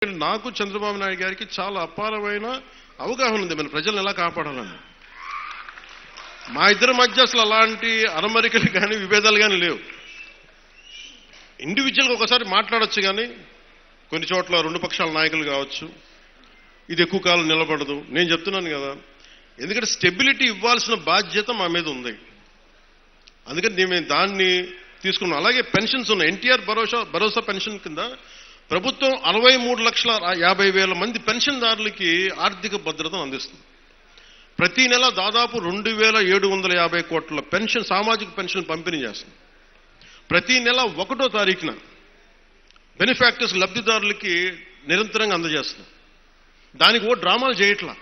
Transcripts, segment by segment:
నాకు చంద్రబాబు నాయుడు గారికి చాలా అపారమైన అవగాహన ఉంది మన ప్రజలను ఎలా కాపాడాలని. మా ఇద్దరి మధ్య అసలు అలాంటి అరమరికలు కానీ విభేదాలు కానీ లేవు. ఇండివిజువల్గా ఒకసారి మాట్లాడొచ్చు, కానీ కొన్ని చోట్ల రెండు పక్షాల నాయకులు కావచ్చు, ఇది ఎక్కువ కాలం నిలబడదు. నేను చెప్తున్నాను కదా, ఎందుకంటే స్టెబిలిటీ ఇవ్వాల్సిన బాధ్యత మా మీద ఉంది. అందుకని మేము దాన్ని తీసుకున్నాం. అలాగే పెన్షన్స్ ఉన్నాయి. ఎన్టీఆర్ భరోసా పెన్షన్ కింద ప్రభుత్వం 63,50,000 మంది పెన్షన్దారులకి ఆర్థిక భద్రతను అందిస్తుంది. ప్రతి నెల దాదాపు 2,750 కోట్ల పెన్షన్, సామాజిక పెన్షన్ పంపిణీ చేస్తుంది. ప్రతి నెల 1వ తారీఖున బెనిఫాక్టర్స్, లబ్ధిదారులకి నిరంతరంగా అందజేస్తున్నాం. దానికి ఓ డ్రామాలు చేయట్లా.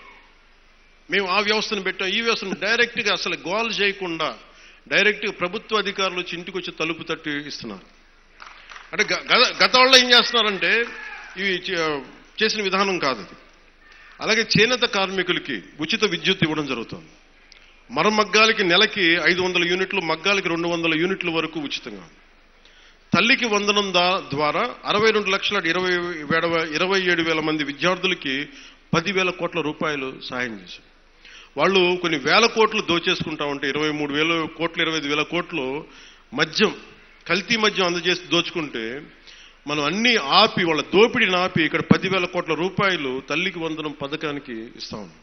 మేము ఆ వ్యవస్థను పెట్టాం, ఈ వ్యవస్థను డైరెక్ట్గా అసలు గోల్ చేయకుండా డైరెక్ట్గా ప్రభుత్వ అధికారులు వచ్చి ఇంటికి వచ్చి తలుపు తట్టి ఇస్తున్నారు. అంటే గత వాళ్ళు ఏం చేస్తున్నారంటే ఇవి చేసిన విధానం కాదు అది. అలాగే చేనేత కార్మికులకి ఉచిత విద్యుత్ ఇవ్వడం జరుగుతుంది. మరమగ్గాలకి నెలకి 500 యూనిట్లు, మగ్గాలకి 200 యూనిట్ల వరకు ఉచితంగా. తల్లికి వందనం ద్వారా 62,27,000 మంది విద్యార్థులకి 10,000 కోట్ల రూపాయలు సాయం చేశారు. వాళ్ళు కొన్ని వేల కోట్లు దోచేసుకుంటా ఉంటే 23,000 కోట్లు, 25,000 కోట్లు మద్యం, కల్తీ మద్యం అందజేసి దోచుకుంటే మనం అన్ని ఆపి, వాళ్ళ దోపిడీని ఆపి ఇక్కడ 10,000 కోట్ల రూపాయలు తల్లికి వందనం పథకానికి ఇస్తా ఉన్నాం.